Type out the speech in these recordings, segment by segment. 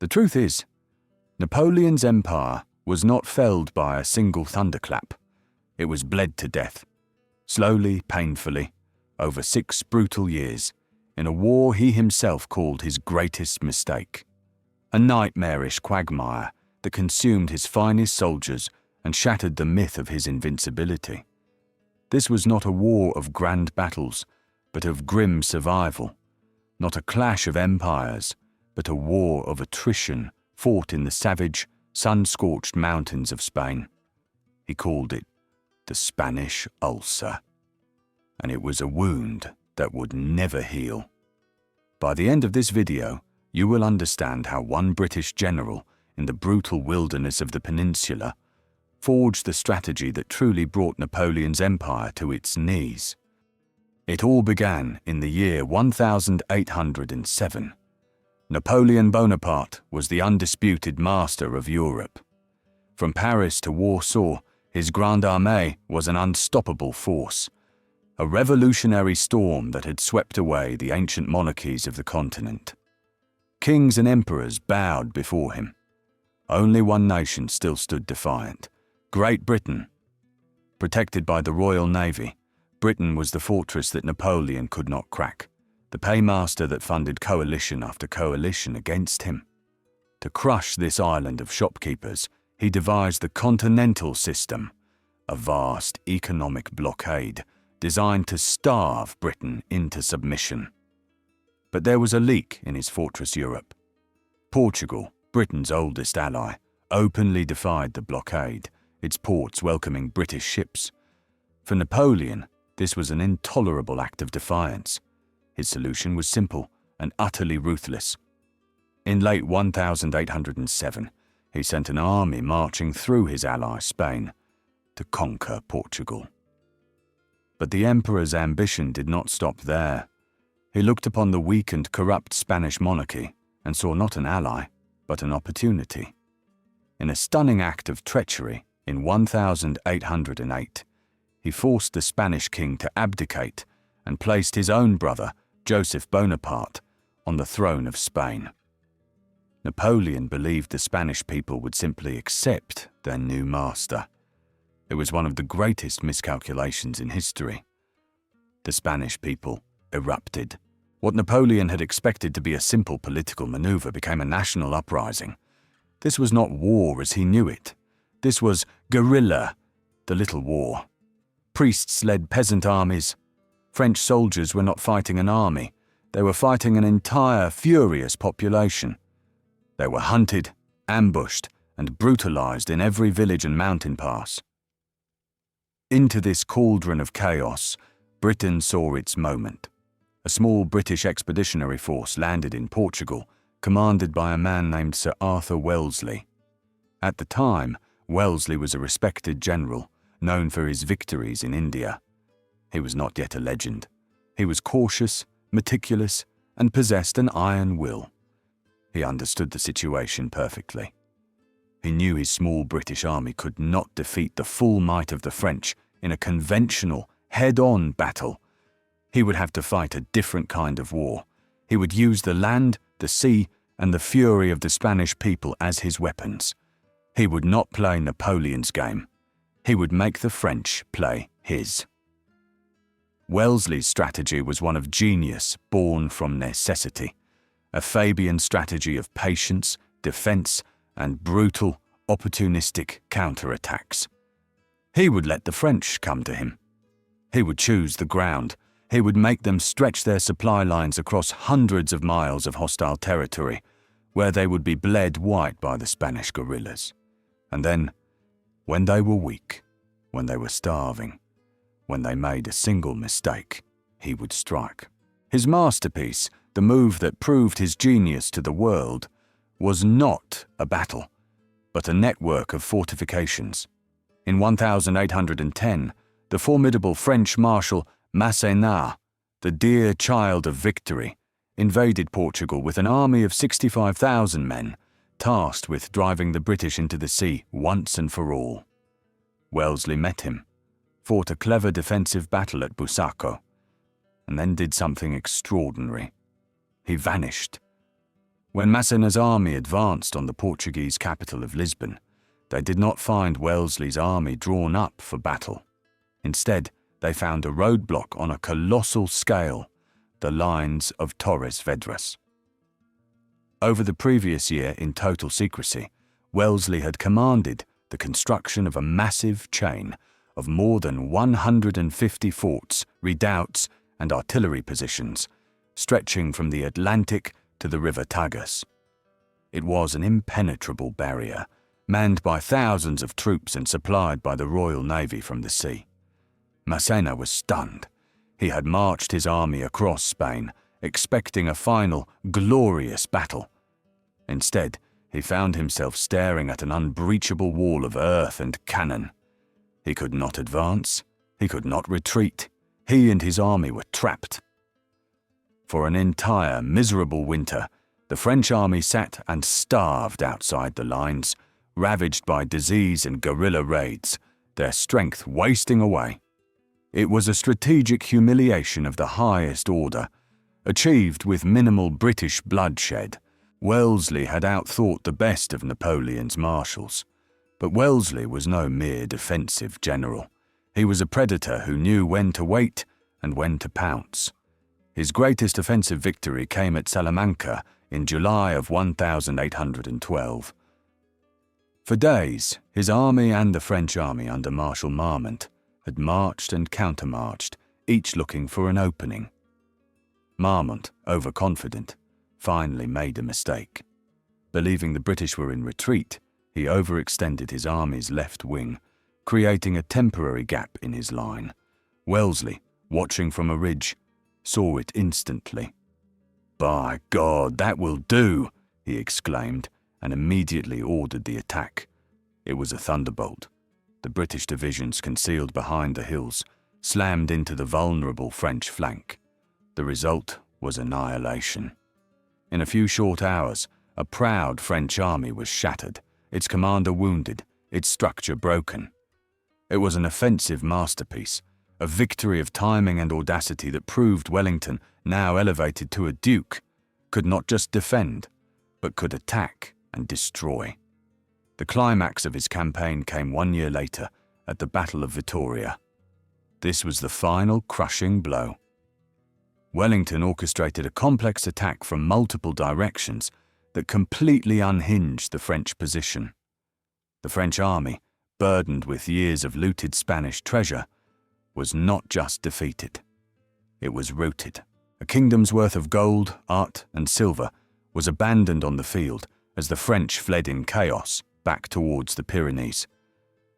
The truth is, Napoleon's empire was not felled by a single thunderclap. It was bled to death, slowly, painfully, over 6 brutal years, in a war he himself called his greatest mistake. A nightmarish quagmire that consumed his finest soldiers and shattered the myth of his invincibility. This was not a war of grand battles, but of grim survival, not a clash of empires, but a war of attrition fought in the savage, sun-scorched mountains of Spain. He called it the Spanish Ulcer, and it was a wound that would never heal. By the end of this video, you will understand how one British general in the brutal wilderness of the peninsula forged the strategy that truly brought Napoleon's empire to its knees. It all began in the year 1807. Napoleon Bonaparte was the undisputed master of Europe. From Paris to Warsaw, his Grande Armée was an unstoppable force, a revolutionary storm that had swept away the ancient monarchies of the continent. Kings and emperors bowed before him. Only one nation still stood defiant: Great Britain. Protected by the Royal Navy, Britain was the fortress that Napoleon could not crack, the paymaster that funded coalition after coalition against him. To crush this island of shopkeepers, he devised the continental system, a vast economic blockade designed to starve Britain into submission. But there was a leak in his fortress Europe. Portugal, Britain's oldest ally, openly defied the blockade, its ports welcoming British ships. For Napoleon, this was an intolerable act of defiance. His solution was simple and utterly ruthless. In late 1807, he sent an army marching through his ally Spain to conquer Portugal. But the emperor's ambition did not stop there. He looked upon the weak and corrupt Spanish monarchy and saw not an ally, but an opportunity. In a stunning act of treachery, in 1808, he forced the Spanish king to abdicate and placed his own brother, Joseph Bonaparte, on the throne of Spain. Napoleon believed the Spanish people would simply accept their new master. It was one of the greatest miscalculations in history. The Spanish people erupted. What Napoleon had expected to be a simple political maneuver became a national uprising. This was not war as he knew it. This was guerrilla, the little war. Priests led peasant armies. French soldiers were not fighting an army. They were fighting an entire furious population. They were hunted, ambushed, and brutalized in every village and mountain pass. Into this cauldron of chaos, Britain saw its moment. A small British expeditionary force landed in Portugal, commanded by a man named Sir Arthur Wellesley. At the time, Wellesley was a respected general, known for his victories in India. He was not yet a legend. He was cautious, meticulous, and possessed an iron will. He understood the situation perfectly. He knew his small British army could not defeat the full might of the French in a conventional, head-on battle. He would have to fight a different kind of war. He would use the land, the sea, and the fury of the Spanish people as his weapons. He would not play Napoleon's game. He would make the French play his. Wellesley's strategy was one of genius born from necessity, a Fabian strategy of patience, defense, and brutal, opportunistic counterattacks. He would let the French come to him. He would choose the ground. He would make them stretch their supply lines across hundreds of miles of hostile territory, where they would be bled white by the Spanish guerrillas. And then, when they were weak, when they were starving, when they made a single mistake, he would strike. His masterpiece, the move that proved his genius to the world, was not a battle, but a network of fortifications. In 1810, the formidable French Marshal Masséna, the dear child of victory, invaded Portugal with an army of 65,000 men, tasked with driving the British into the sea once and for all. Wellesley met him, fought a clever defensive battle at Busaco, and then did something extraordinary. He vanished. When Massena's army advanced on the Portuguese capital of Lisbon, they did not find Wellesley's army drawn up for battle. Instead, they found a roadblock on a colossal scale, the lines of Torres Vedras. Over the previous year, in total secrecy, Wellesley had commanded the construction of a massive chain of more than 150 forts, redoubts, and artillery positions, stretching from the Atlantic to the River Tagus. It was an impenetrable barrier, manned by thousands of troops and supplied by the Royal Navy from the sea. Massena was stunned. He had marched his army across Spain, expecting a final, glorious battle. Instead, he found himself staring at an unbreachable wall of earth and cannon. He could not advance. He could not retreat. He and his army were trapped. For an entire, miserable winter, the French army sat and starved outside the lines, ravaged by disease and guerrilla raids, their strength wasting away. It was a strategic humiliation of the highest order, achieved with minimal British bloodshed. Wellesley had outthought the best of Napoleon's Marshals, but Wellesley was no mere defensive general. He was a predator who knew when to wait and when to pounce. His greatest offensive victory came at Salamanca in July of 1812. For days, his army and the French army under Marshal Marmont had marched and countermarched, each looking for an opening. Marmont, overconfident, finally made a mistake. Believing the British were in retreat, he overextended his army's left wing, creating a temporary gap in his line. Wellesley, watching from a ridge, saw it instantly. "By God, that will do!" he exclaimed, and immediately ordered the attack. It was a thunderbolt. The British divisions concealed behind the hills slammed into the vulnerable French flank. The result was annihilation. In a few short hours, a proud French army was shattered, its commander wounded, its structure broken. It was an offensive masterpiece, a victory of timing and audacity that proved Wellington, now elevated to a duke, could not just defend, but could attack and destroy. The climax of his campaign came 1 year later at the Battle of Vitoria. This was the final crushing blow. Wellington orchestrated a complex attack from multiple directions that completely unhinged the French position. The French army, burdened with years of looted Spanish treasure, was not just defeated. It was routed. A kingdom's worth of gold, art, and silver was abandoned on the field as the French fled in chaos back towards the Pyrenees.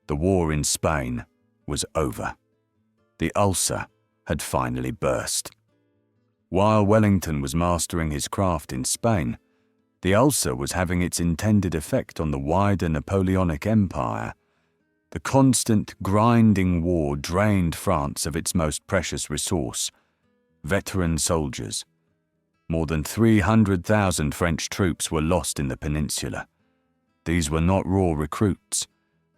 The war in Spain was over. The Ulcer had finally burst. While Wellington was mastering his craft in Spain, the Ulcer was having its intended effect on the wider Napoleonic Empire. The constant, grinding war drained France of its most precious resource, veteran soldiers. More than 300,000 French troops were lost in the peninsula. These were not raw recruits.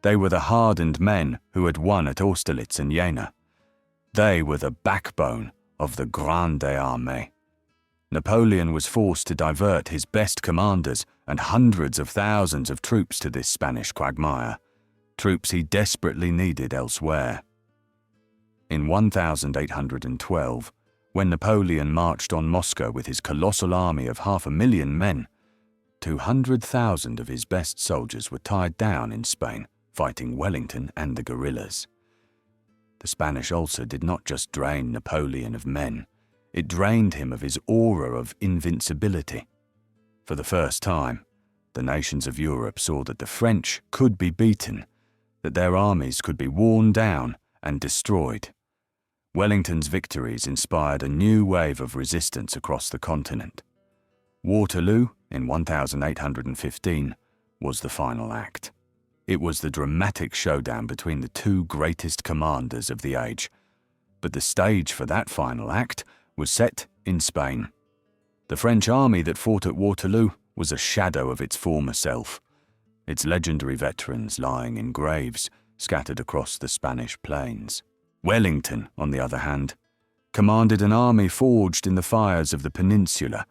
They were the hardened men who had won at Austerlitz and Jena. They were the backbone of the Grande Armée. Napoleon was forced to divert his best commanders and hundreds of thousands of troops to this Spanish quagmire, troops he desperately needed elsewhere. In 1812, when Napoleon marched on Moscow with his colossal army of 500,000 men, 200,000 of his best soldiers were tied down in Spain, fighting Wellington and the guerrillas. The Spanish Ulcer did not just drain Napoleon of men, it drained him of his aura of invincibility. For the first time, the nations of Europe saw that the French could be beaten, that their armies could be worn down and destroyed. Wellington's victories inspired a new wave of resistance across the continent. Waterloo, in 1815, was the final act. It was the dramatic showdown between the two greatest commanders of the age. But the stage for that final act was set in Spain. The French army that fought at Waterloo was a shadow of its former self, its legendary veterans lying in graves scattered across the Spanish plains. Wellington, on the other hand, commanded an army forged in the fires of the peninsula,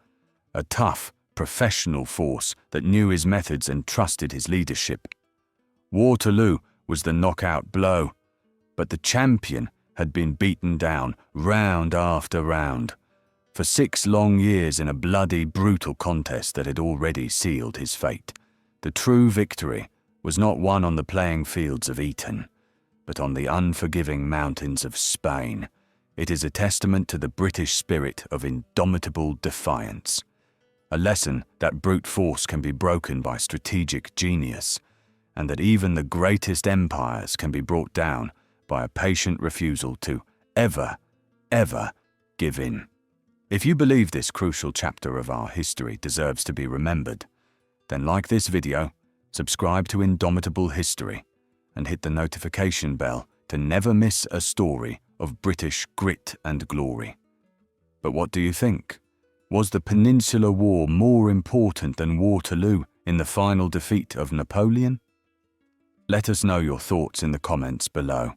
a tough, professional force that knew his methods and trusted his leadership. Waterloo was the knockout blow, but the champion had been beaten down round after round for 6 long years in a bloody, brutal contest that had already sealed his fate. The true victory was not won on the playing fields of Eton, but on the unforgiving mountains of Spain. It is a testament to the British spirit of indomitable defiance, a lesson that brute force can be broken by strategic genius, and that even the greatest empires can be brought down by a patient refusal to ever give in. If you believe this crucial chapter of our history deserves to be remembered, then like this video, subscribe to Indomitable History, and hit the notification bell to never miss a story of British grit and glory. But what do you think? Was the Peninsular War more important than Waterloo in the final defeat of Napoleon? Let us know your thoughts in the comments below.